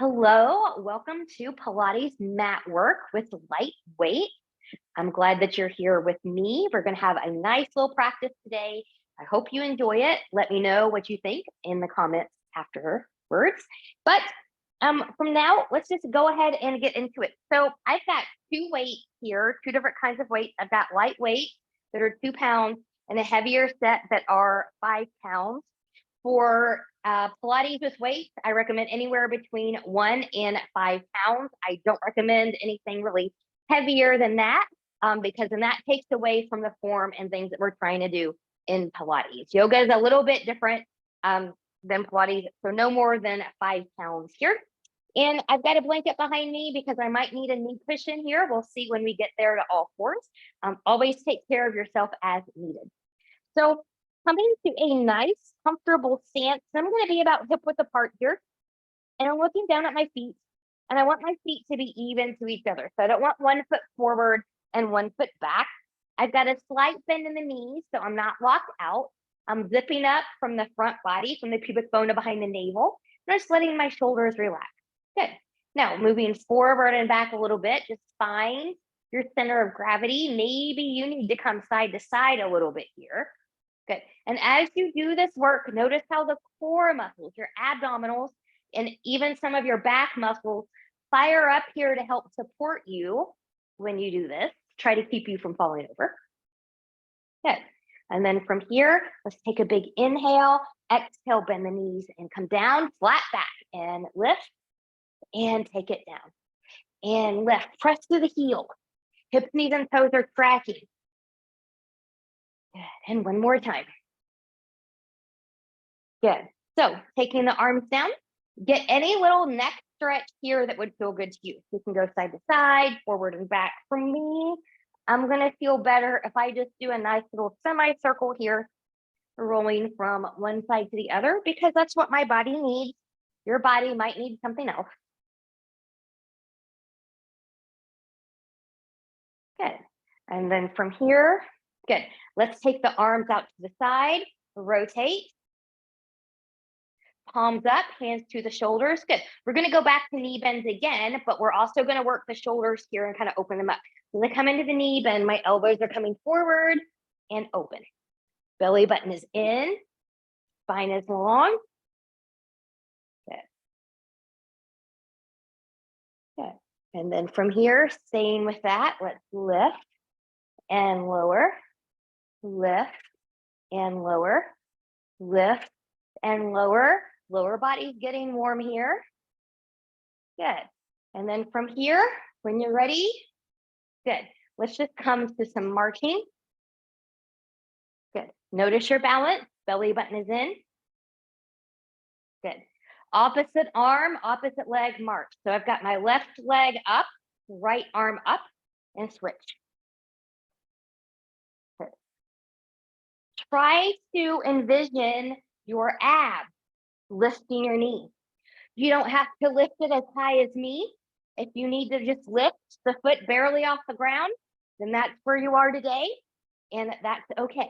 Hello, welcome to Pilates Matwork with Lightweight. I'm glad that you're here with me. We're going to have a nice little practice today. I hope you enjoy it. Let me know what you think in the comments afterwards. But from now, let's just go ahead and get into it. So I've got two weights here, two different kinds of weights. I've got lightweight that are 2 pounds and a heavier set that are 5 pounds. For Pilates with weights, I recommend anywhere between 1 and 5 pounds. I don't recommend anything really heavier than that because then that takes away from the form and things that we're trying to do in Pilates. Yoga is a little bit different than Pilates, so no more than 5 pounds here. And I've got a blanket behind me because I might need a knee cushion here. We'll see when we get there to all fours. Always take care of yourself as needed. So coming to a nice, comfortable stance. I'm going to be about hip width apart here. And I'm looking down at my feet. And I want my feet to be even to each other. So I don't want 1 foot forward and 1 foot back. I've got a slight bend in the knees, so I'm not locked out. I'm zipping up from the front body, from the pubic bone to behind the navel. And I'm just letting my shoulders relax. Good. Now, moving forward and back a little bit, just find your center of gravity. Maybe you need to come side to side a little bit here. Good. And as you do this work, notice how the core muscles, your abdominals, and even some of your back muscles fire up here to help support you when you do this. Try to keep you from falling over. Good. And then from here, let's take a big inhale, exhale, bend the knees and come down, flat back and lift and take it down. And lift, press through the heel. Hips, knees, and toes are tracking. Good. And one more time. Good. So taking the arms down, get any little neck stretch here that would feel good to you. You can go side to side, forward and back. For me, I'm going to feel better if I just do a nice little semicircle here, rolling from one side to the other, because that's what my body needs. Your body might need something else. Good. And then from here, good. Let's take the arms out to the side, rotate. Palms up, hands to the shoulders. Good. We're going to go back to knee bends again, but we're also going to work the shoulders here and kind of open them up. When I come into the knee bend, my elbows are coming forward and open. Belly button is in, spine is long. Good. Good. And then from here, staying with that, let's lift and lower, lift and lower, lift and lower. Lower body's getting warm here. Good. And then from here, when you're ready, good. Let's just come to some marching. Good. Notice your balance. Belly button is in. Good. Opposite arm, opposite leg march. So I've got my left leg up, right arm up, and switch. Good. Try to envision your abs lifting your knee. You don't have to lift it as high as me. If you need to just lift the foot barely off the ground, then that's where you are today, and that's okay.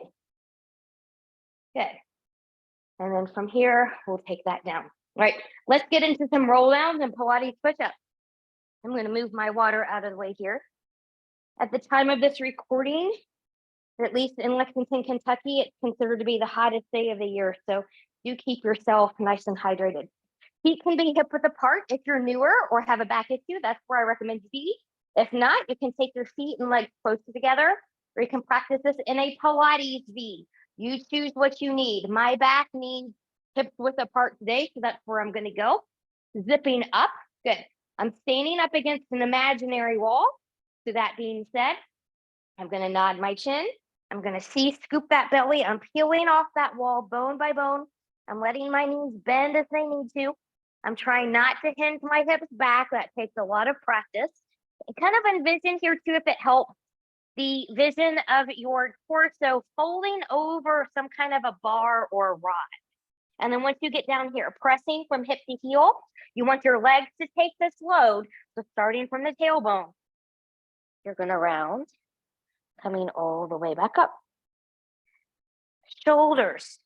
Good. And then from here, we'll take that down. All right, let's get into some roll downs and Pilates push-ups. I'm going to move my water out of the way here. At the time of this recording, at least in Lexington, Kentucky, it's considered to be the hottest day of the year. So do keep yourself nice and hydrated. Feet can be hip width apart if you're newer or have a back issue. That's where I recommend you be. If not, you can take your feet and legs closer together, or you can practice this in a Pilates V. You choose what you need. My back needs hips width apart today, so that's where I'm going to go. Zipping up. Good. I'm standing up against an imaginary wall. So that being said, I'm going to nod my chin. I'm going to scoop that belly. I'm peeling off that wall bone by bone. I'm letting my knees bend as they need to. I'm trying not to hinge my hips back. That takes a lot of practice. And kind of envision here too, if it helps, the vision of your torso folding over some kind of a bar or a rod. And then once you get down here, pressing from hip to heel, you want your legs to take this load. So starting from the tailbone, you're going to round, coming all the way back up. Shoulders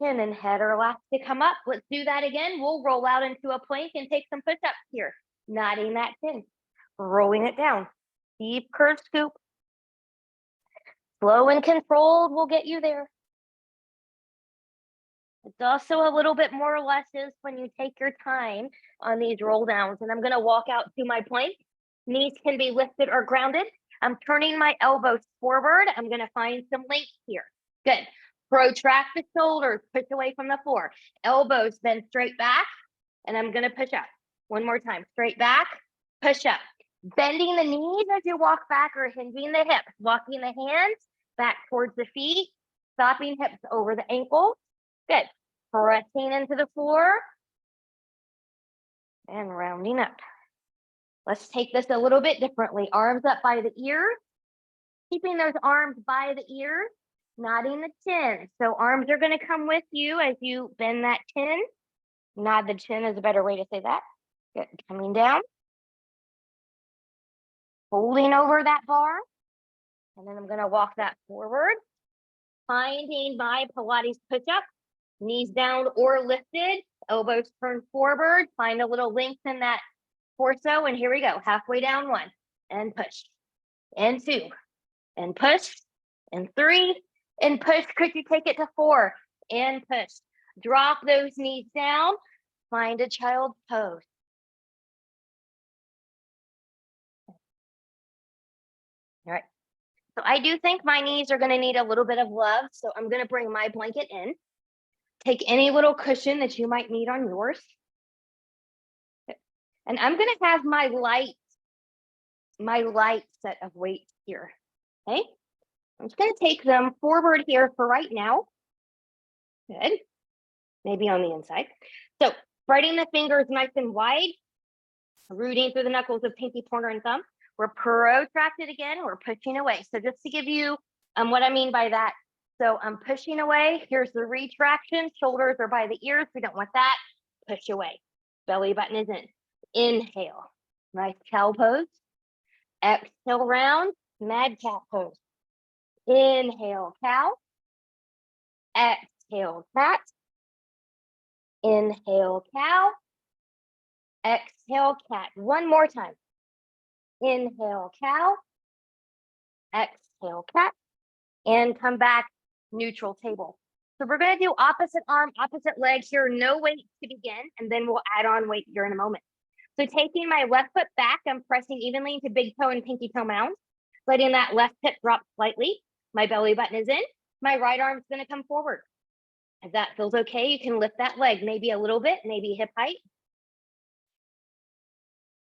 chin and head are last to come up. Let's do that again. We'll roll out into a plank and take some push-ups here. Nodding that chin, rolling it down. Deep curve scoop. Slow and controlled will get you there. It's also a little bit more luscious when you take your time on these roll downs. And I'm going to walk out to my plank. Knees can be lifted or grounded. I'm turning my elbows forward. I'm going to find some length here. Good. Protract the shoulders, push away from the floor. Elbows bend straight back, and I'm going to push up. One more time. Straight back, push up. Bending the knees as you walk back or hinging the hips. Walking the hands back towards the feet. Stopping hips over the ankles. Good. Pressing into the floor. And rounding up. Let's take this a little bit differently. Arms up by the ears. Keeping those arms by the ears. Nodding the chin. So arms are going to come with you as you bend that chin. Nod the chin is a better way to say that. Good. Coming down. Holding over that bar. And then I'm going to walk that forward. Finding my Pilates push-up. Knees down or lifted. Elbows turned forward. Find a little length in that torso. And here we go. Halfway down. 1. And push. And 2. And push. And 3. And push. Could you take it to 4? And push. Drop those knees down. Find a child's pose. All right. So I do think my knees are going to need a little bit of love. So I'm going to bring my blanket in. Take any little cushion that you might need on yours. And I'm going to have my light set of weights here. Okay. I'm just going to take them forward here for right now. Good. Maybe on the inside. So spreading the fingers nice and wide, rooting through the knuckles of pinky, pointer, and thumb. We're protracted again. We're pushing away. So just to give you what I mean by that. So I'm pushing away. Here's the retraction. Shoulders are by the ears. We don't want that. Push away. Belly button is in. Inhale. Nice cow pose. Exhale round. Mad cat pose. Inhale, cow. Exhale, cat. Inhale, cow. Exhale, cat. One more time. Inhale, cow. Exhale, cat. And come back, neutral table. So we're going to do opposite arm, opposite leg here. No weight to begin, and then we'll add on weight here in a moment. So taking my left foot back, I'm pressing evenly into big toe and pinky toe mounds. Letting that left hip drop slightly. My belly button is in. My right arm's going to come forward. If that feels okay, you can lift that leg maybe a little bit, maybe hip height.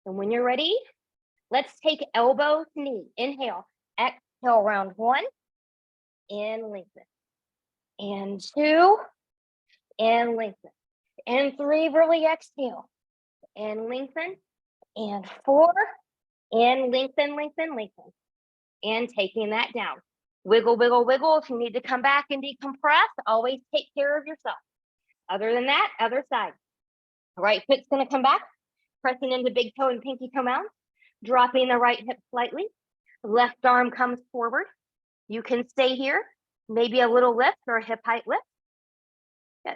And when you're ready, let's take elbow to knee. Inhale, exhale, round 1. And lengthen. And 2. And lengthen. And 3, really exhale. And lengthen. And 4. And lengthen, lengthen, lengthen. And taking that down. Wiggle, wiggle, wiggle. If you need to come back and decompress, always take care of yourself. Other than that, other side. Right foot's going to come back, pressing into big toe and pinky toe mounds, dropping the right hip slightly. Left arm comes forward. You can stay here, maybe a little lift or a hip height lift. Good.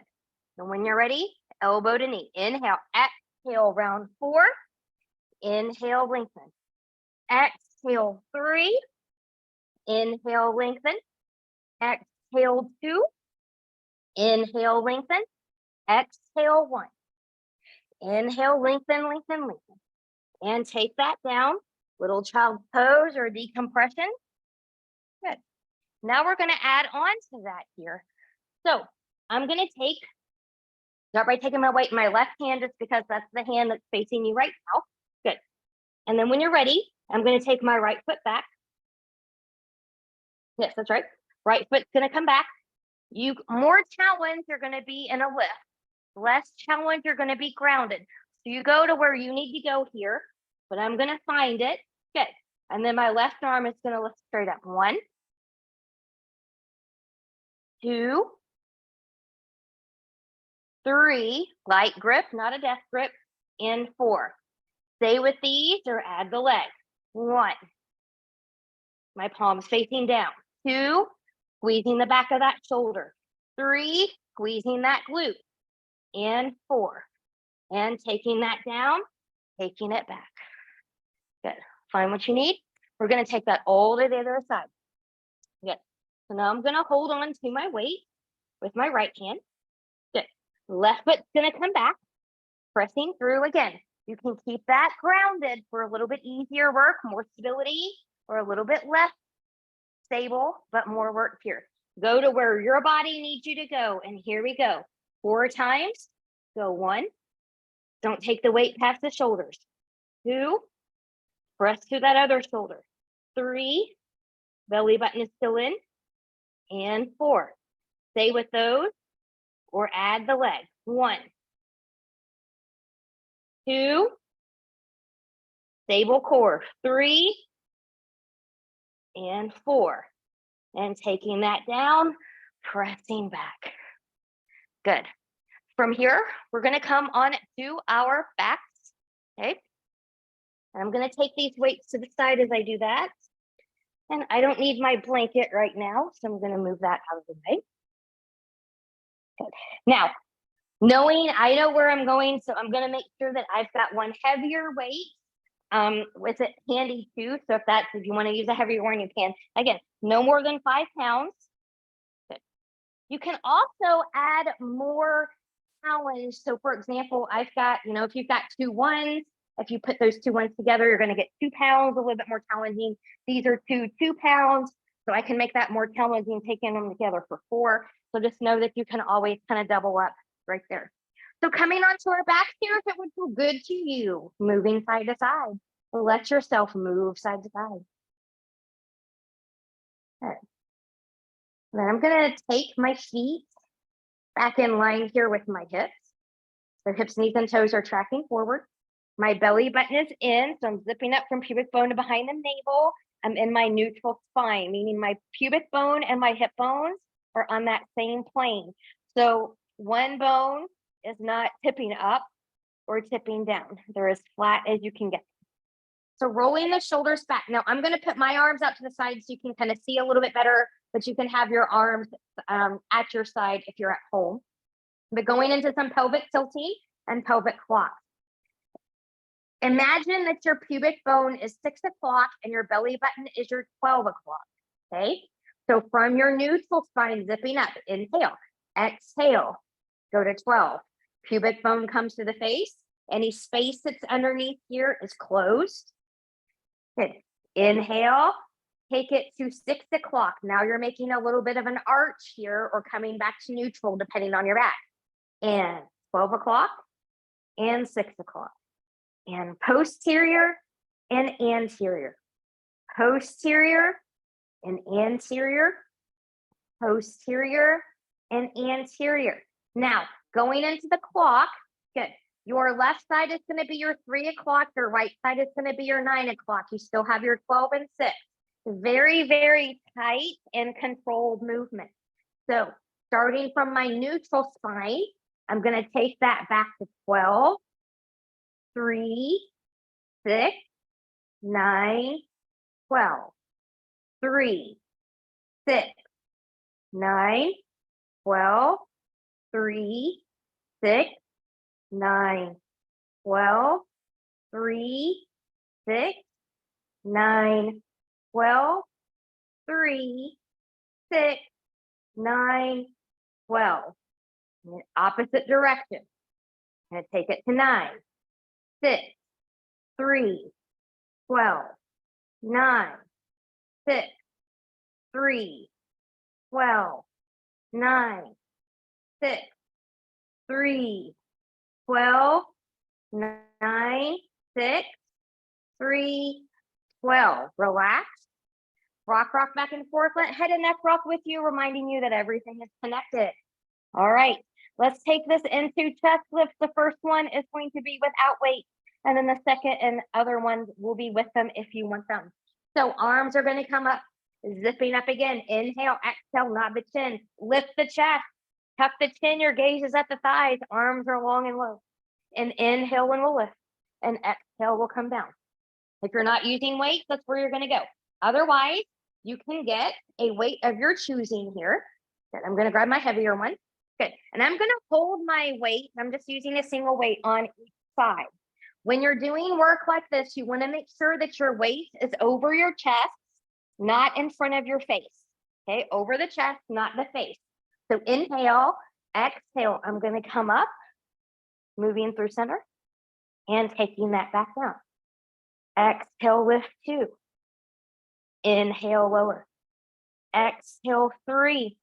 And when you're ready, elbow to knee. Inhale, exhale, round 4. Inhale, lengthen. Exhale, 3. Inhale, lengthen. Exhale, 2. Inhale, lengthen. Exhale, 1. Inhale, lengthen, lengthen, lengthen. And take that down. Little child pose or decompression. Good. Now we're going to add on to that here. So I'm going to start by taking my weight in my left hand just because that's the hand that's facing you right now. Good. And then when you're ready, I'm going to take my right foot back. Yes, that's right. Right foot's going to come back. More challenge, you're going to be in a lift. Less challenge, you're going to be grounded. So you go to where you need to go here, but I'm going to find it. Good. And then my left arm is going to lift straight up. 1, 2, 3, light grip, not a death grip, and 4. Stay with these or add the leg. 1, my palms facing down. 2, squeezing the back of that shoulder. 3, squeezing that glute, and 4, and taking that down, taking it back. Good. Find what you need. We're going to take that all to the other side. Good. So now I'm going to hold on to my weight with my right hand. Good. Left foot's going to come back, pressing through again. You can keep that grounded for a little bit easier work, more stability, or a little bit less stable, but more work here. Go to where your body needs you to go. And here we go. 4 times. Go 1. Don't take the weight past the shoulders. 2. Press to that other shoulder. 3. Belly button is still in. And 4. Stay with those or add the leg. 1. 2. Stable core. 3. And 4. And taking that down, pressing back. Good. From here, we're going to come on to our backs. Okay. And I'm going to take these weights to the side as I do that. And I don't need my blanket right now, so I'm going to move that out of the way. Good. Now, knowing I know where I'm going, so I'm going to make sure that I've got one heavier weight with it handy too. So if you want to use a heavier one, you can. Again, no more than 5 pounds. Good. You can also add more challenge. So for example, I've got, if you've got 2 1s, if you put those 2 1s together, you're going to get 2 pounds, a little bit more challenging. These are 2 pounds. So I can make that more challenging, taking them together for 4. So just know that you can always kind of double up right there. So coming onto our back here, if it would feel good to you, moving side to side. Let yourself move side to side. Good. Then I'm going to take my feet back in line here with my hips. So hips, knees, and toes are tracking forward. My belly button is in, so I'm zipping up from pubic bone to behind the navel. I'm in my neutral spine, meaning my pubic bone and my hip bones are on that same plane. So one bone is not tipping up or tipping down. They're as flat as you can get. So rolling the shoulders back. Now I'm going to put my arms out to the side so you can kind of see a little bit better, but you can have your arms at your side if you're at home. But going into some pelvic tilting and pelvic flops. Imagine that your pubic bone is 6 o'clock and your belly button is your 12 o'clock. Okay. So from your neutral spine, zipping up, inhale, exhale, go to 12. Pubic bone comes to the face. Any space that's underneath here is closed. Good. Inhale, take it to 6 o'clock. Now you're making a little bit of an arch here or coming back to neutral depending on your back. And 12 o'clock and 6 o'clock. And posterior and anterior. Posterior and anterior. Posterior and anterior. Now, going into the clock, good. Your left side is going to be your 3 o'clock. Your right side is going to be your 9 o'clock. You still have your 12 and 6. Very, very tight and controlled movement. So starting from my neutral spine, I'm going to take that back to 12, 3, 6, 9, 12. 3, 6, 9, 12, 3, 6, 9, 12, 3, 6, 9, 12, 3, 6, 9, 12. In the opposite direction. I'm going to take it to 9, 6, 3, 12, 9, 6, 3, 12, 9, 6, 3, 12, 9, 6, 3, 12. Relax. Rock back and forth. Let head and neck rock with you, reminding you that everything is connected. All right. Let's take this into chest lifts. The first one is going to be without weight. And then the second and other ones will be with them if you want them. So arms are going to come up, zipping up again. Inhale, exhale, nod the chin. Lift the chest. Tuck the chin. Your gaze is at the thighs. Arms are long and low. And inhale and we'll lift. And exhale will come down. If you're not using weights, that's where you're going to go. Otherwise, you can get a weight of your choosing here. I'm going to grab my heavier one. Good. And I'm going to hold my weight. I'm just using a single weight on each side. When you're doing work like this, you want to make sure that your weight is over your chest, not in front of your face. Okay, over the chest, not the face. So inhale, exhale. I'm going to come up, moving through center, and taking that back down. Exhale, lift 2. Inhale, lower. Exhale, 3.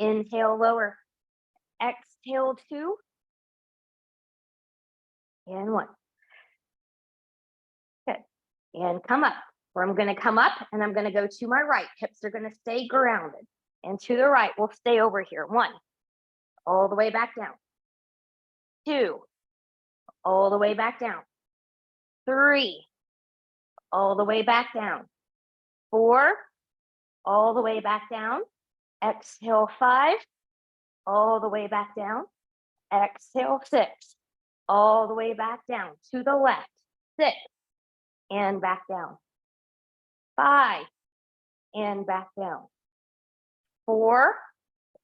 Inhale, lower. Exhale, 2. And 1. Good. And come up. Or I'm going to come up and I'm going to go to my right. Hips are going to stay grounded. And to the right, we'll stay over here. 1. All the way back down. 2. All the way back down. 3. All the way back down. 4. All the way back down. Exhale, 5. All the way back down. Exhale, 6. All the way back down. To the left. 6. And back down. 5. And back down. 4.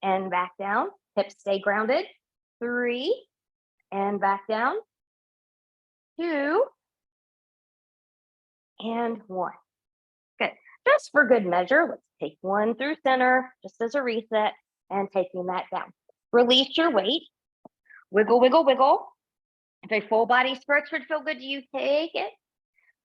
And back down. Hips stay grounded. 3. And back down. 2. And 1. Good. Just for good measure, let's take 1 through center, just as a reset, and taking that down. Release your weight. Wiggle, wiggle, wiggle. If a full body stretch would feel good to you, take it.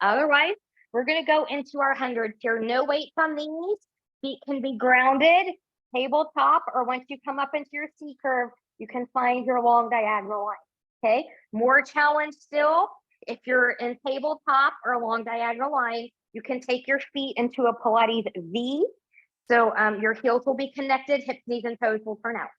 Otherwise, we're going to go into our hundreds here. No weights on these. Feet can be grounded, tabletop, or once you come up into your C curve, you can find your long diagonal line. Okay, more challenge still. If you're in tabletop or a long diagonal line, you can take your feet into a Pilates V. So your heels will be connected, hips, knees, and toes will turn out.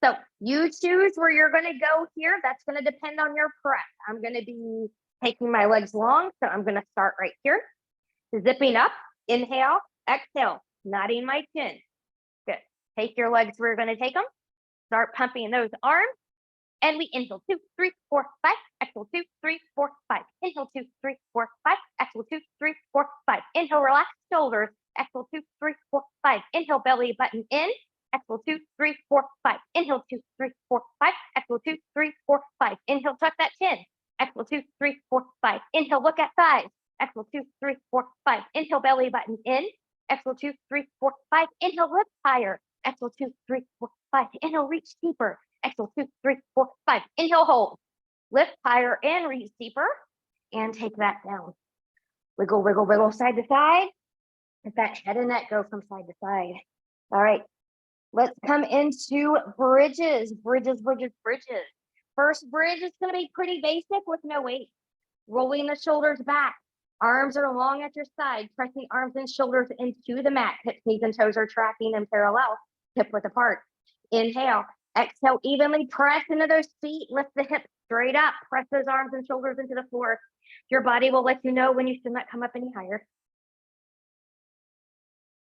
So you choose where you're going to go here. That's going to depend on your prep. I'm going to be taking my legs long, so I'm going to start right here. Zipping up, inhale, exhale, nodding my chin. Good. Take your legs where you're going to take them. Start pumping those arms. And we inhale 2, 3, 4, 5. Exhale 2, 3, 4, 5. Inhale 2, 3, 4, 5. Exhale 2, 3, 4, 5. Inhale, relax shoulders. Exhale 2, 3, 4, 5. Inhale, belly button in. Exhale 2, 3, 4, 5. Inhale 2, 3, 4, 5. Exhale 2, 3, 4, 5. Inhale, tuck that chin. Exhale 2, 3, 4, 5. Inhale, look at thighs. Exhale 2, 3, 4, 5. Inhale, belly button in. Exhale 2, 3, 4, 5. Inhale, lift higher. Exhale 2, 3, 4, 5. Inhale, reach deeper. Exhale 2, 3, 4, 5. Inhale, hold. Lift higher and reach deeper. And take that down. Wiggle, wiggle, wiggle side to side. Let that head and neck go from side to side. All right. Let's come into bridges. Bridges, bridges, bridges. First bridge is going to be pretty basic with no weight. Rolling the shoulders back. Arms are long at your side. Pressing arms and shoulders into the mat. Hips, knees, and toes are tracking in parallel, hip width apart. Inhale. Exhale, evenly press into those feet. Lift the hips straight up. Press those arms and shoulders into the floor. Your body will let you know when you should not come up any higher.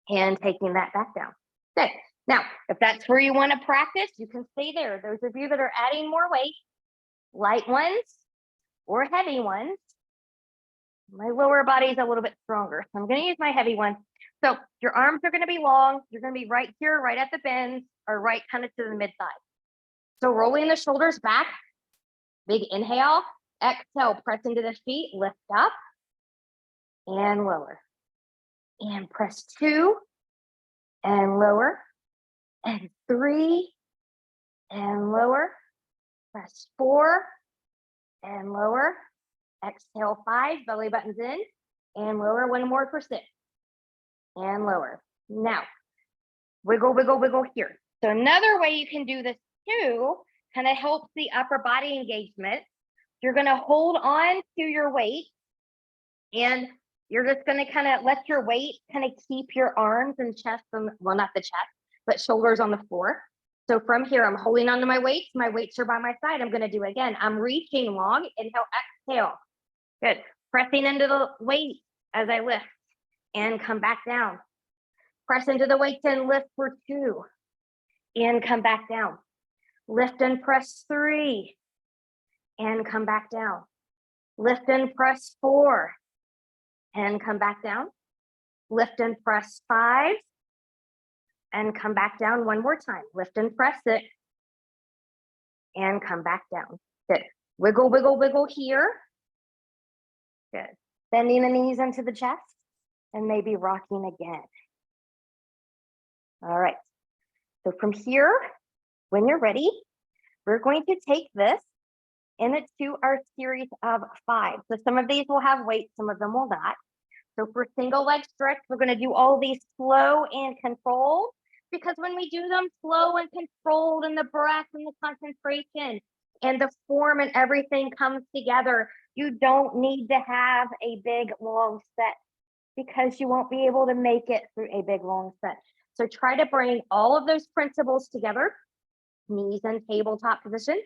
And taking that back down. Good. Now, if that's where you want to practice, you can stay there. Those of you that are adding more weight, light ones or heavy ones, my lower body is a little bit stronger. So I'm going to use my heavy one. So your arms are going to be long. You're going to be right here, right at the bends, or right kind of to the mid thigh. So rolling the shoulders back, big inhale, exhale, press into the feet, lift up and lower. And press 2 and lower. And 3 and lower. Press 4 and lower. Exhale 5, belly buttons in and lower. 1 more for 6 and lower. Now, wiggle, wiggle, wiggle here. So another way you can do this too, kind of helps the upper body engagement. You're going to hold on to your weight and you're just going to kind of let your weight kind of keep your arms and chest, well, not the chest, but shoulders on the floor. So from here, I'm holding onto my weights. My weights are by my side. I'm going to do it again. I'm reaching long. Inhale, exhale. Good. Pressing into the weight as I lift and come back down. Press into the weights and lift for 2 and come back down. Lift and press 3 and come back down. Lift and press 4 and come back down. Lift and press 5 and come back down one more time. Lift and press it and come back down. Good. Wiggle, wiggle, wiggle here. Good. Bending the knees into the chest and maybe rocking again. All right. So from here, when you're ready, we're going to take this into our series of 5. So some of these will have weight, some of them will not. So for single leg stretch, we're going to do all these slow and controlled, because when we do them slow and controlled and the breath and the concentration and the form and everything comes together, you don't need to have a big long set because you won't be able to make it through a big long set. So try to bring all of those principles together. Knees in tabletop position.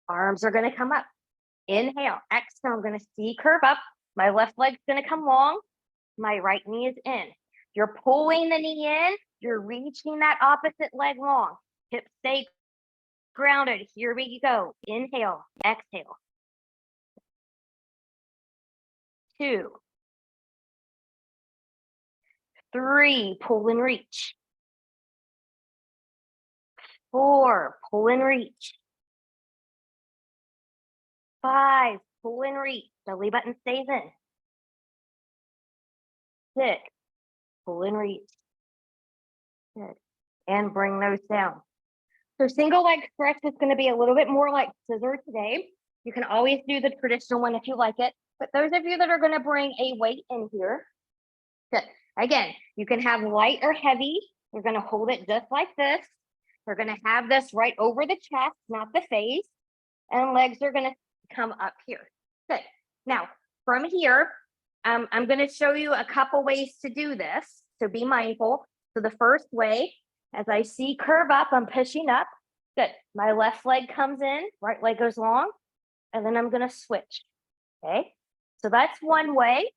Arms are going to come up. Inhale. Exhale. I'm going to see curve up. My left leg's going to come long. My right knee is in. You're pulling the knee in. You're reaching that opposite leg long. Hips stay grounded. Here we go. Inhale. Exhale. 2, 3. Pull and reach. 4. Pull and reach. 5. Pull and reach. Belly button stays in. 6. Pull and reach. Good. And bring those down. So single leg stretch is going to be a little bit more like scissor today. You can always do the traditional one if you like it. But those of you that are going to bring a weight in here, good. Again, you can have light or heavy. You're going to hold it just like this. We're going to have this right over the chest, not the face. And legs are going to come up here. Good. Now, from here, I'm going to show you a couple ways to do this. So be mindful. So the first way, as I see curve up, I'm pushing up. Good. My left leg comes in, right leg goes long, and then I'm going to switch. Okay. So that's one way.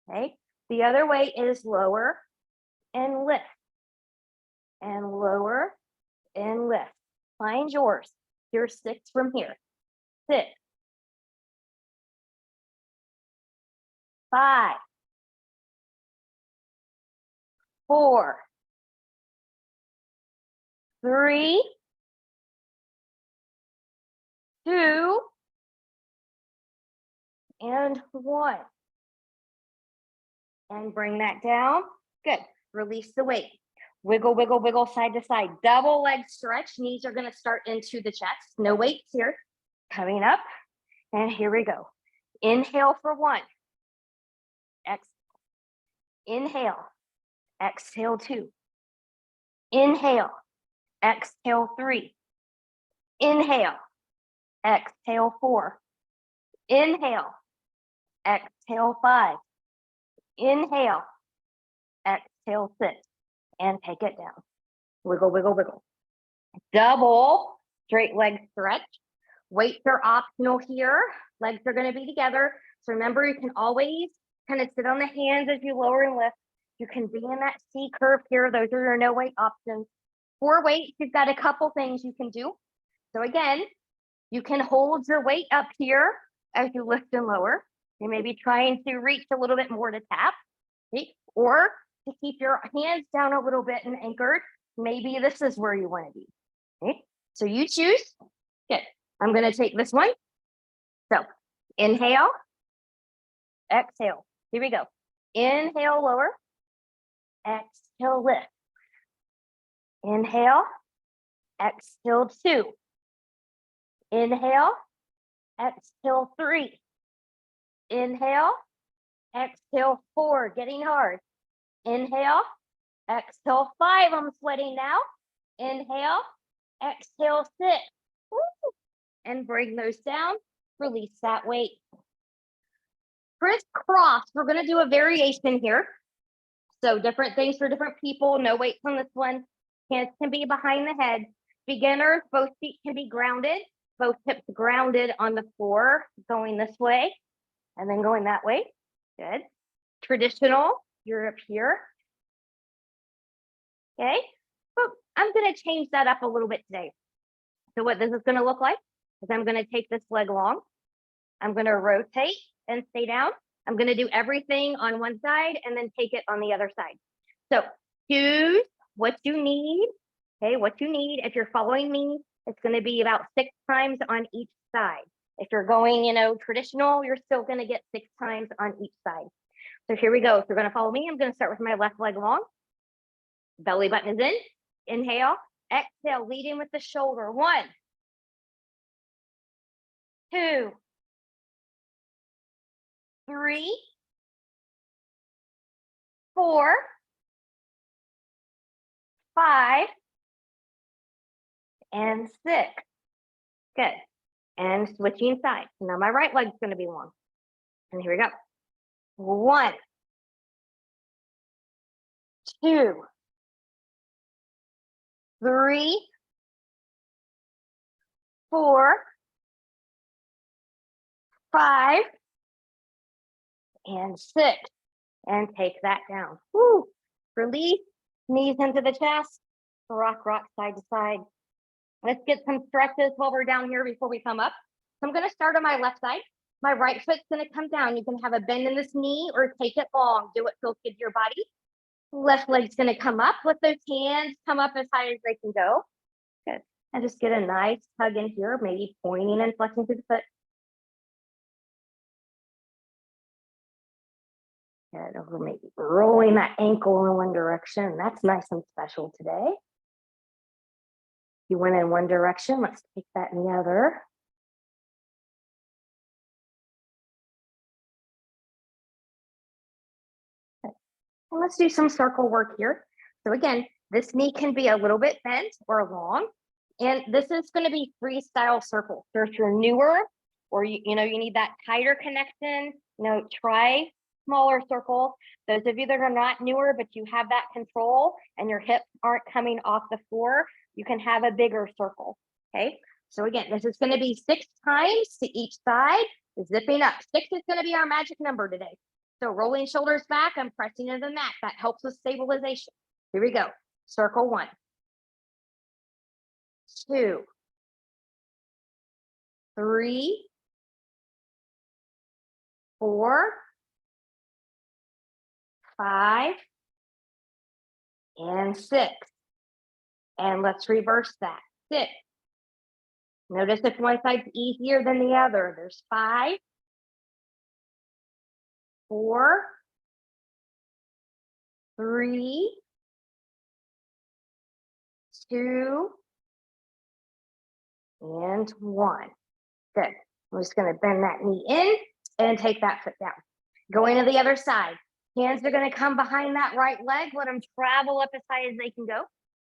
Okay. The other way is lower and lift. And lower and lift. Find yours. Here's 6 from here. 6. 5. 4. 3. 2. And 1. And bring that down. Good. Release the weight. Wiggle, wiggle, wiggle side to side. Double leg stretch. Knees are going to start into the chest. No weights here. Coming up. And here we go. Inhale for 1. Exhale. Inhale. Exhale 2. Inhale. Exhale 3. Inhale. Exhale 4. Inhale. Exhale 5. Inhale. Exhale 6. And take it down. Wiggle, wiggle, wiggle. Double straight leg stretch. Weights are optional here. Legs are going to be together. So remember, you can always kind of sit on the hands as you lower and lift. You can be in that C curve here. Those are your no weight options. For weights, you've got a couple things you can do. So again, you can hold your weight up here as you lift and lower. You may be trying to reach a little bit more to tap, okay? Or to keep your hands down a little bit and anchored. Maybe this is where you want to be. Okay? So you choose. Good. I'm going to take this one. So inhale, exhale. Here we go. Inhale, lower. Exhale, lift. Inhale, exhale 2. Inhale, exhale 3. Inhale, exhale 4. Getting hard. Inhale, exhale 5. I'm sweating now. Inhale, exhale 6. Woo. And bring those down. Release that weight. Crisscross. We're going to do a variation here. So different things for different people. No weights on this one. Hands can be behind the head. Beginners, both feet can be grounded. Both hips grounded on the floor. Going this way and then going that way. Good. Traditional, you're up here. Okay. But I'm going to change that up a little bit today. So what this is going to look like is I'm going to take this leg long. I'm going to rotate and stay down. I'm going to do everything on one side and then take it on the other side. So choose what you need. Okay, what you need. If you're following me, it's going to be about 6 times on each side. If you're going, traditional, you're still going to get 6 times on each side. So here we go. If you're going to follow me, I'm going to start with my left leg long. Belly button is in. Inhale. Exhale, leading with the shoulder. 1, 2, 3, 4, 5, and 6. Good. And switching sides. Now my right leg's going to be long. And here we go. 1, 2, 3, 4, 5, and 6. And take that down. Woo. Release. Knees into the chest. Rock, rock, side to side. Let's get some stretches while we're down here before we come up. So I'm going to start on my left side. My right foot's going to come down. You can have a bend in this knee or take it long. Do what feels good to your body. Left leg's going to come up. Let those hands come up as high as they can go. Good. And just get a nice hug in here, maybe pointing and flexing through the foot. Good. Or maybe rolling that ankle in one direction. That's nice and special today. You went in one direction. Let's take that in the other. And let's do some circle work here. So again, this knee can be a little bit bent or long. And this is going to be freestyle circles. So if you're newer or you need that tighter connection, try smaller circles. Those of you that are not newer, but you have that control and your hips aren't coming off the floor, you can have a bigger circle. Okay. So again, this is going to be 6 times to each side, zipping up. 6 is going to be our magic number today. So rolling shoulders back, I'm pressing into the mat. That helps with stabilization. Here we go. Circle 1, 2, 3, 4, 5, and 6. And let's reverse that. 6. Notice if one side's easier than the other. There's 5, 4, 3, 2, and 1. Good. I'm just going to bend that knee in and take that foot down. Going to the other side. Hands are going to come behind that right leg. Let them travel up as high as they can go.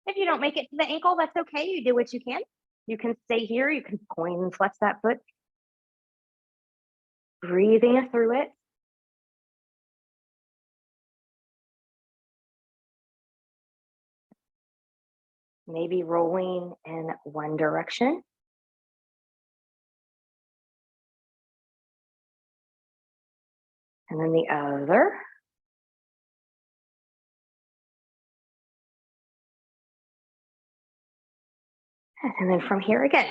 If you don't make it to the ankle, that's okay. You do what you can. You can stay here. You can point and flex that foot. Breathing through it. Maybe rolling in one direction. And then the other. And then from here again,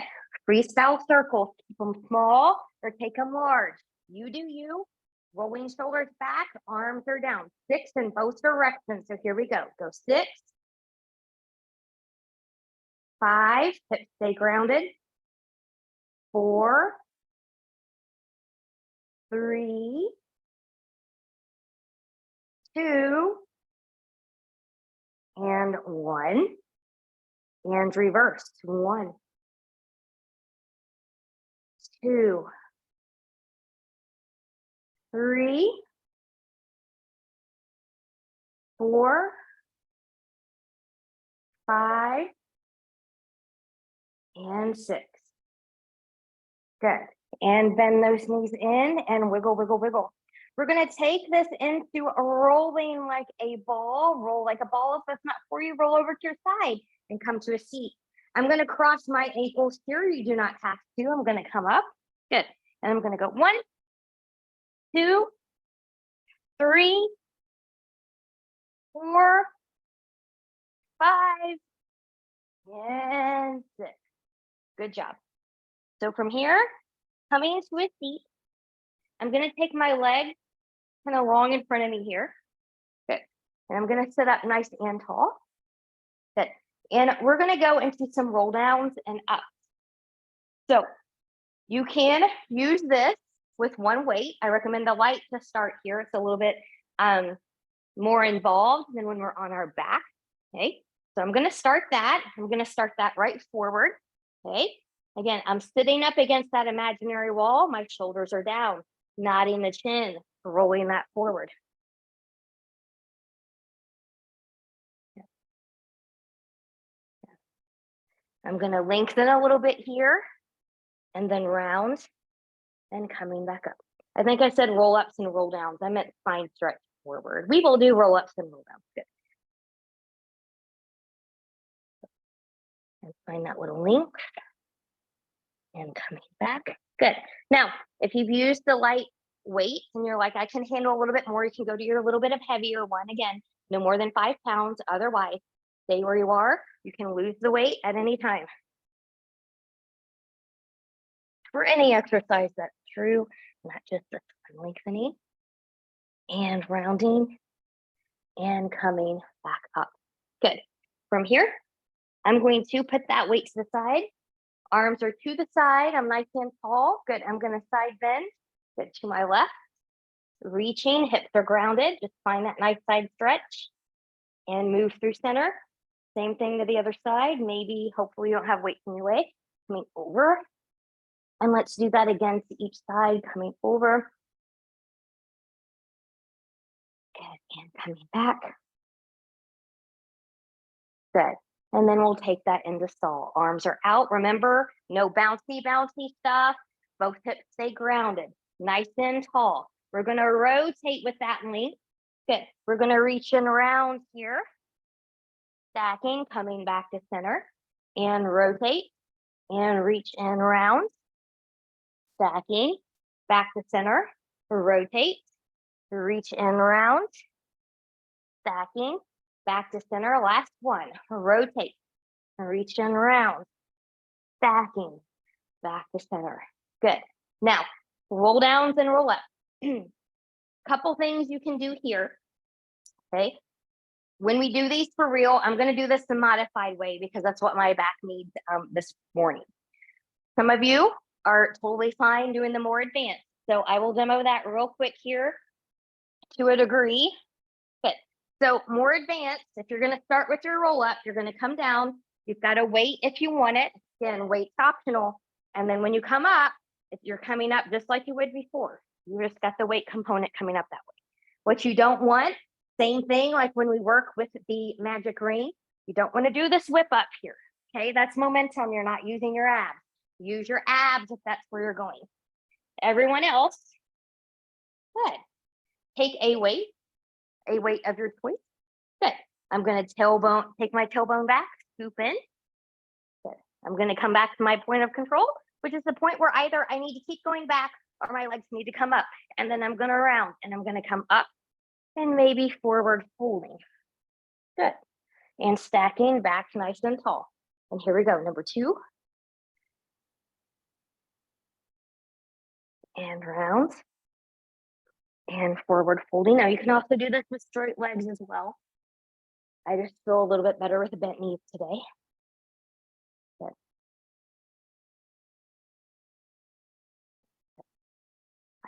freestyle circles, keep them small or take them large. You do you. Rolling shoulders back, arms are down. 6 in both directions. So here we go. Go 6, 5, hips stay grounded. 4, 3, 2, and 1. And reverse. 1, 2, 3, 4, 5, and 6. Good. And bend those knees in and wiggle, wiggle, wiggle. We're going to take this into a rolling like a ball. Roll like a ball. If that's not for you, roll over to your side and come to a seat. I'm going to cross my ankles here. You do not have to. I'm going to come up. Good. And I'm going to go 1, 2, 3, 4, 5, and 6. Good job. So from here, coming into a seat, I'm going to take my leg kind of long in front of me here. Good. And I'm going to sit up nice and tall. Good. And we're going to go into some roll downs and ups. So you can use this with one weight. I recommend the light to start here. It's a little bit more involved than when we're on our back. Okay. So I'm going to start that. I'm going to start that right forward. Okay. Again, I'm sitting up against that imaginary wall. My shoulders are down, nodding the chin, rolling that forward. I'm going to lengthen a little bit here and then round and coming back up. I think I said roll ups and roll downs. I meant spine stretch forward. We will do roll ups and roll downs. Good. And find that little length and coming back. Good. Now, if you've used the light weight and you're like, I can handle a little bit more, you can go to your little bit of heavier one. Again, no more than 5 pounds. Otherwise, stay where you are. You can lose the weight at any time. For any exercise, that's true, not just the lengthening and rounding and coming back up. Good. From here, I'm going to put that weight to the side. Arms are to the side. I'm nice and tall. Good. I'm going to side bend. Good. To my left. Reaching. Hips are grounded. Just find that nice side stretch and move through center. Same thing to the other side. Maybe, hopefully you don't have weights in your way. Coming over. And let's do that again to each side. Coming over. Good. And coming back. Good. And then we'll take that into stall. Arms are out. Remember, no bouncy stuff. Both hips stay grounded. Nice and tall. We're going to rotate with that length. Good. We're going to reach in around here. Stacking, coming back to center. And rotate. And reach in round. Stacking. Back to center. Rotate. Reach in round. Stacking. Back to center, last one. Rotate, reach and round, stacking, back to center. Good. Now, roll downs and roll up. Couple things you can do here, okay? When we do these for real, I'm gonna do this the modified way because that's what my back needs this morning. Some of you are totally fine doing the more advanced. So I will demo that real quick here to a degree. Good. So more advanced, if you're going to start with your roll up, you're going to come down. You've got to wait if you want it. Again, weight's optional. And then when you come up, if you're coming up just like you would before, you just got the weight component coming up that way. What you don't want, same thing like when we work with the magic ring, you don't want to do this whip up here. Okay, that's momentum. You're not using your abs. Use your abs if that's where you're going. Everyone else, good. Take a weight of your choice. Good. I'm going to take my tailbone back, scoop in. Good. I'm going to come back to my point of control, which is the point where either I need to keep going back or my legs need to come up. And then I'm going to round and I'm going to come up and maybe forward folding. Good. And stacking back nice and tall. And here we go. Number 2. And round. And forward folding. Now you can also do this with straight legs as well. I just feel a little bit better with the bent knees today. Good.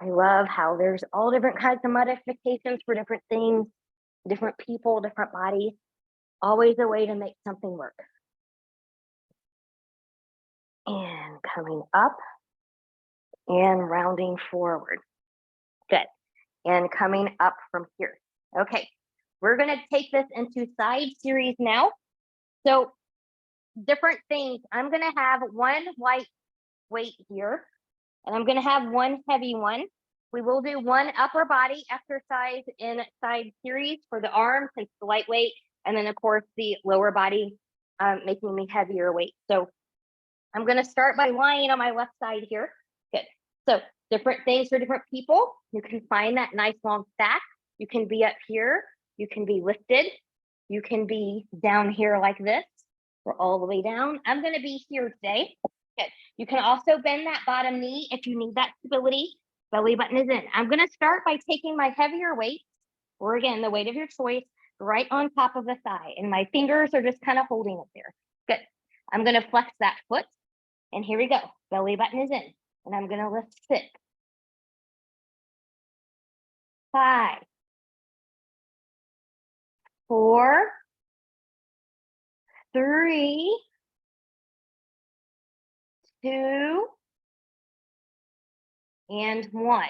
I love how there's all different kinds of modifications for different things, different people, different bodies. Always a way to make something work. And coming up and rounding forward. Good. And coming up from here. Okay, we're going to take this into side series now. So different things. I'm going to have one light weight here, and I'm going to have one heavy one. We will do one upper body exercise in side series for the arms since the lightweight, and then of course the lower body making me heavier weight. So I'm going to start by lying on my left side here. Good. So different things for different people. You can find that nice long stack. You can be up here. You can be lifted. You can be down here like this. We're all the way down. I'm going to be here today. Good. You can also bend that bottom knee if you need that stability. Belly button is in. I'm going to start by taking my heavier weight, or again, the weight of your choice. right on top of the thigh, and my fingers are just kind of holding it there. Good. I'm going to flex that foot, and here we go. Belly button is in, and I'm going to lift 6, 5, 4, 3, 2, and 1.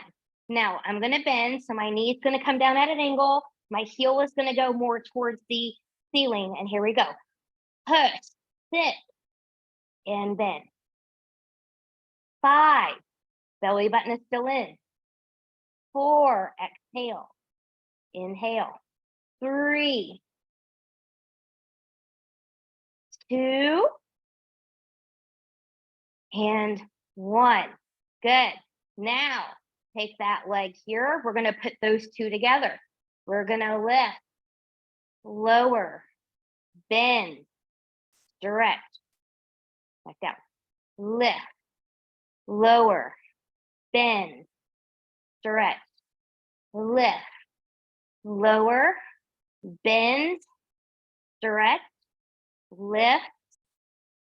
Now I'm going to bend, so my knee is going to come down at an angle. My heel is going to go more towards the ceiling, and here we go. Push, 6, and bend. 5, belly button is still in. 4, exhale, inhale. 3, 2, and 1. Good. Now take that leg here. We're going to put those two together. We're going to lift, lower, bend, stretch. Like that. Lift, lower, bend, stretch. Lift, lower, bend, stretch. Lift,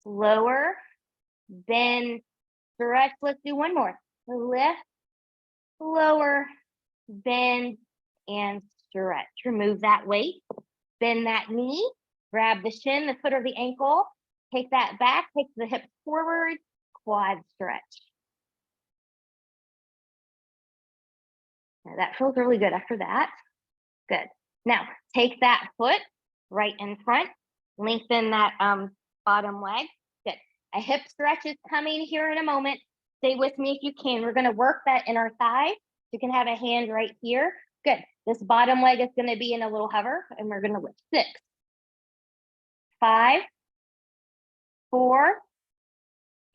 lower, bend, stretch. Let's do one more. Lift, lower, bend, and stretch. Remove that weight. Bend that knee. Grab the shin, the foot, or the ankle. Take that back. Take the hips forward. Quad stretch. Now that feels really good after that. Good. Now take that foot right in front. Lengthen that bottom leg. Good. A hip stretch is coming here in a moment. Stay with me if you can. We're going to work that inner thigh. You can have a hand right here. Good. This bottom leg is going to be in a little hover, and we're going to lift 6, 5, 4,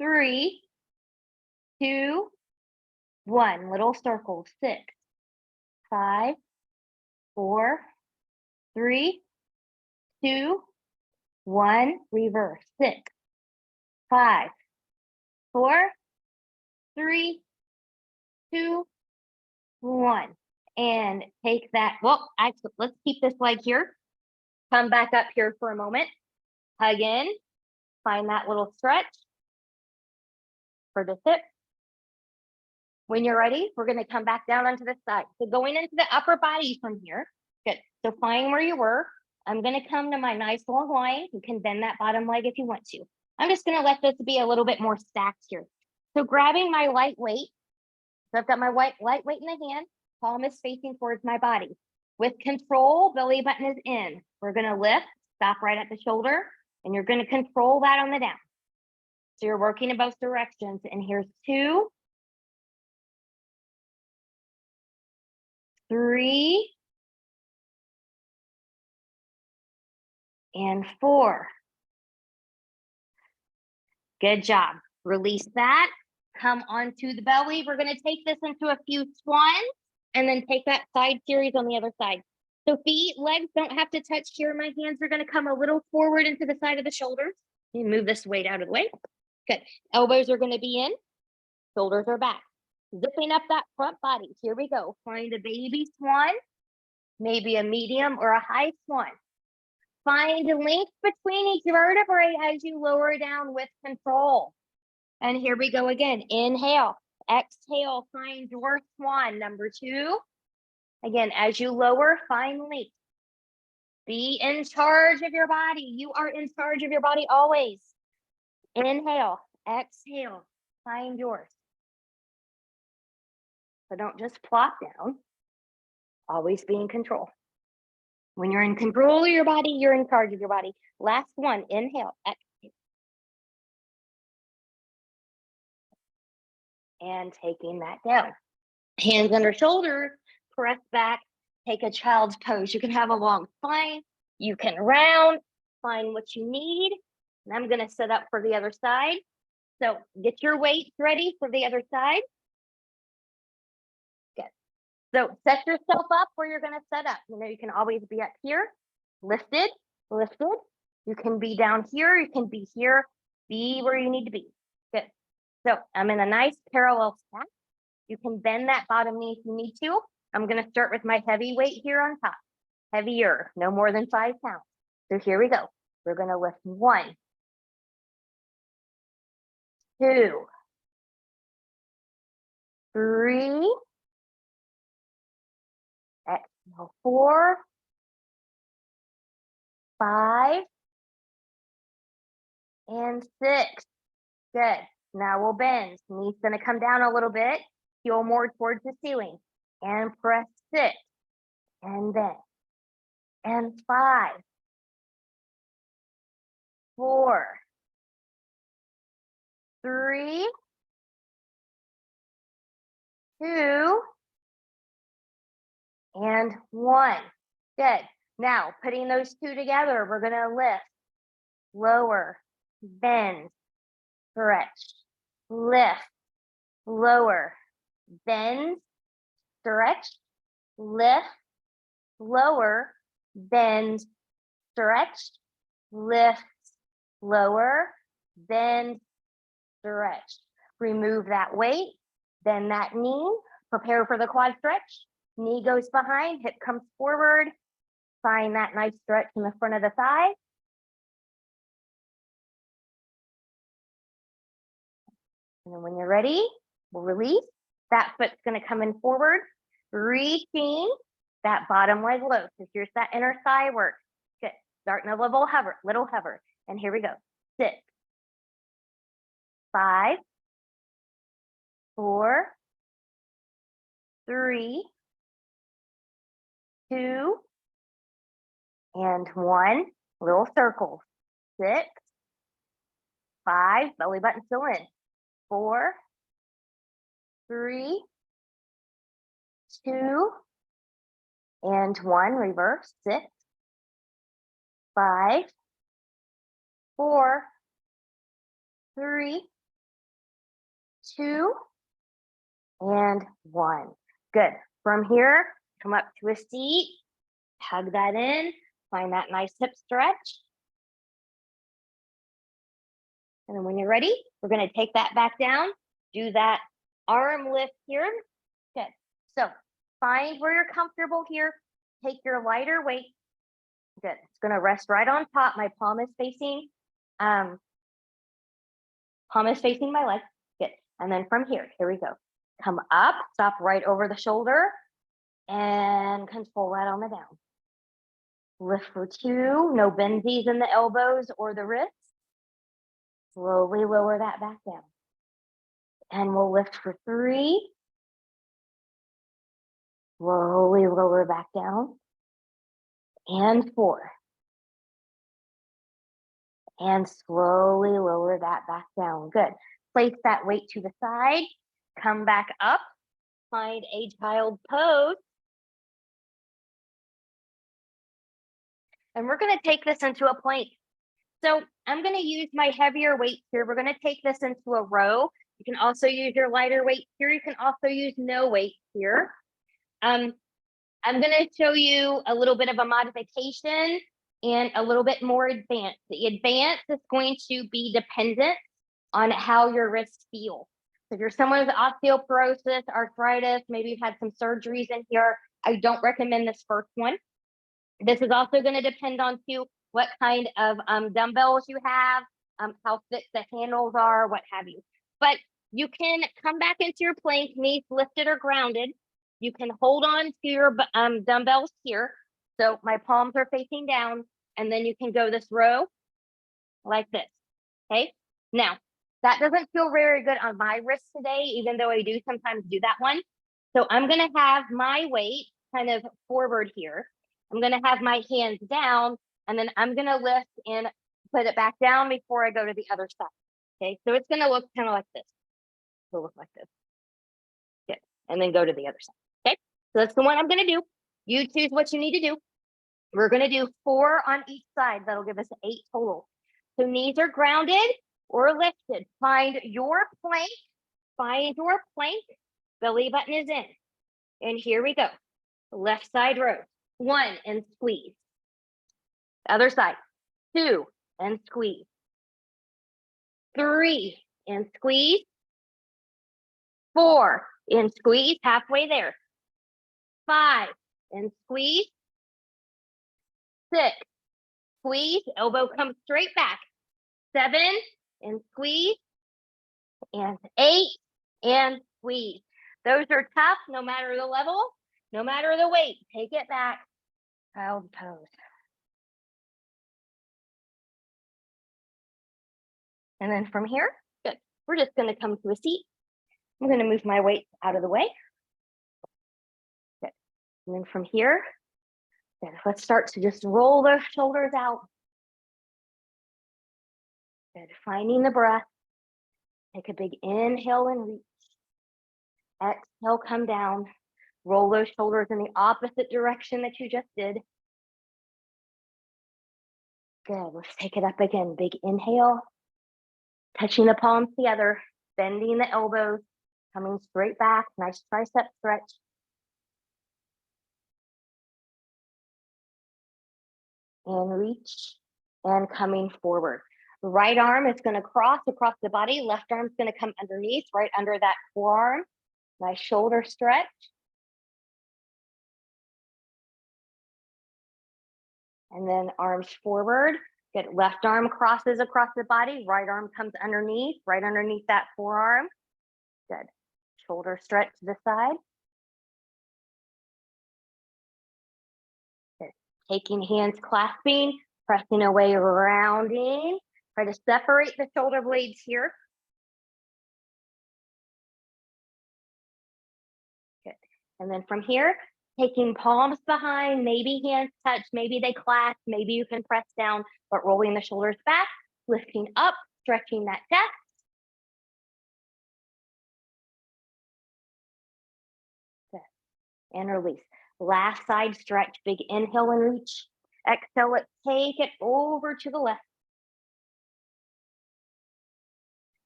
3, 2, 1. Little circle. 6, 5, 4, 3, 2, 1. Reverse. 6, 5, 4, 3, 2, 1. And take that. Well, actually, let's keep this leg here. Come back up here for a moment. Hug in. Find that little stretch for the hip. When you're ready, we're going to come back down onto the side. So going into the upper body from here. Good. So find where you were. I'm going to come to my nice long line. You can bend that bottom leg if you want to. I'm just going to let this be a little bit more stacked here. So grabbing my light weight. So I've got my light weight in the hand. Palm is facing towards my body. With control, belly button is in. We're going to lift, stop right at the shoulder, and you're going to control that on the down. So you're working in both directions. And here's 2, 3, and 4. Good job. Release that. Come onto the belly. We're going to take this into a few swans and then take that side series on the other side. So feet, legs don't have to touch here. My hands are going to come a little forward into the side of the shoulders. You move this weight out of the way. Good. Elbows are going to be in. Shoulders are back. Zipping up that front body. Here we go. Find a baby swan, maybe a medium or a high swan. Find length between each vertebrae as you lower down with control. And here we go again. Inhale, exhale, find your swan. Number 2. Again, as you lower, find length. Be in charge of your body. You are in charge of your body always. Inhale, exhale, find yours. So don't just plop down. Always be in control. When you're in control of your body, you're in charge of your body. Last one, inhale, exhale. And taking that down. Hands under shoulders, press back, take a child's pose. You can have a long spine, you can round, find what you need. And I'm going to set up for the other side. So get your weights ready for the other side. Good. So set yourself up where you're going to set up. You know, you can always be up here, lifted, lifted. You can be down here, you can be here, be where you need to be. Good. So I'm in a nice parallel stack. You can bend that bottom knee if you need to. I'm going to start with my heavy weight here on top. heavier, no more than 5 pounds. So here we go. We're going to lift 1, 2, 3, exhale 4, 5, and 6. Good. Now we'll bend. Knees going to come down a little bit, heel more towards the ceiling, and press 6, and bend, and 5, 4, 3, 2, and 1. Good. Now, putting those two together, we're going to lift, lower, bend, stretch, lift, lower, bend, stretch, lift, lower, bend, stretch, lift, lower, bend, stretch. Remove that weight, bend that knee, prepare for the quad stretch. Knee goes behind, hip comes forward. Find that nice stretch in the front of the thigh. And then when you're ready, we'll release. That foot's going to come in forward, reaching that bottom leg low. So here's that inner thigh work. Good. Starting a little hover. And here we go. 6, 5, 4, 3, 2, and 1. Little circle. 6, 5, belly button still in. 4, 3, 2, and 1. Reverse. 6, 5, 4, 3, 2, and 1. Good. From here, come up to a seat, hug that in, find that nice hip stretch. And then when you're ready, we're going to take that back down, do that arm lift here. Good. So find where you're comfortable here. Take your lighter weight. Good. It's going to rest right on top. My palm is facing my leg. Good. And then from here we go. Come up, stop right over the shoulder, and control right on the down. Lift for 2, no benzies in the elbows or the wrists. Slowly lower that back down. And we'll lift for 3. Slowly lower back down. And 4. And slowly lower that back down. Good. Place that weight to the side. Come back up. Find a child pose. And we're going to take this into a plank. So I'm going to use my heavier weight here. We're going to take this into a row. You can also use your lighter weight here. You can also use no weight here. I'm going to show you a little bit of a modification and a little bit more advanced. The advanced is going to be dependent on how your wrists feel. So if you're someone with osteoporosis, arthritis, maybe you've had some surgeries in here, I don't recommend this first one. This is also going to depend on what kind of dumbbells you have, how thick the handles are, what have you. But you can come back into your plank, knees lifted or grounded. You can hold on to your dumbbells here. So my palms are facing down, and then you can go this row like this. Okay. Now, that doesn't feel very good on my wrist today, even though I do sometimes do that one. So I'm going to have my weight kind of forward here. I'm going to have my hands down, and then I'm going to lift and put it back down before I go to the other side. Okay. So it's going to look kind of like this. It'll look like this. Good. And then go to the other side. Okay. So that's the one I'm going to do. You choose what you need to do. We're going to do 4 on each side. That'll give us 8 total. So knees are grounded or lifted. Find your plank. Find your plank. Belly button is in. And here we go. Left side row. 1 and squeeze. Other side. 2 and squeeze. 3 and squeeze. 4 and squeeze. Halfway there. 5 and squeeze. 6, squeeze, elbow comes straight back. 7, and squeeze, and 8, and squeeze. Those are tough, no matter the level, no matter the weight. Take it back, child pose. And then from here, good. We're just gonna come to a seat. I'm gonna move my weight out of the way. Good. And then from here, good. Let's start to just roll those shoulders out. Good, finding the breath. Take a big inhale and reach. Exhale, come down. Roll those shoulders in the opposite direction that you just did. Good, let's take it up again. Big inhale, touching the palms together, bending the elbows, coming straight back, nice tricep stretch. And reach, and coming forward. Right arm is gonna cross across the body, left arm's gonna come underneath, right under that forearm. Nice shoulder stretch. And then arms forward. Good, left arm crosses across the body, right arm comes underneath, right underneath that forearm. Good, shoulder stretch to the side. Good, taking hands clasping, pressing away, rounding. Try to separate the shoulder blades here. Good, and then from here, taking palms behind, maybe hands touch, maybe they clasp, maybe you can press down, but rolling the shoulders back, lifting up, stretching that chest. Good. And release. Last side stretch, big inhale and reach. Exhale, let's take it over to the left.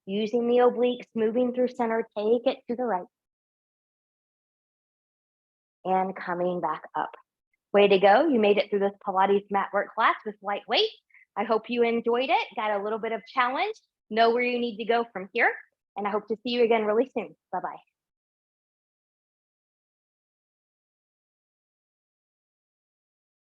Using the obliques, moving through center, take it to the right. And coming back up. Way to go. You made it through this Pilates Matwork class with light weight. I hope you enjoyed it, got a little bit of challenge, know where you need to go from here, and I hope to see you again really soon. Bye-bye.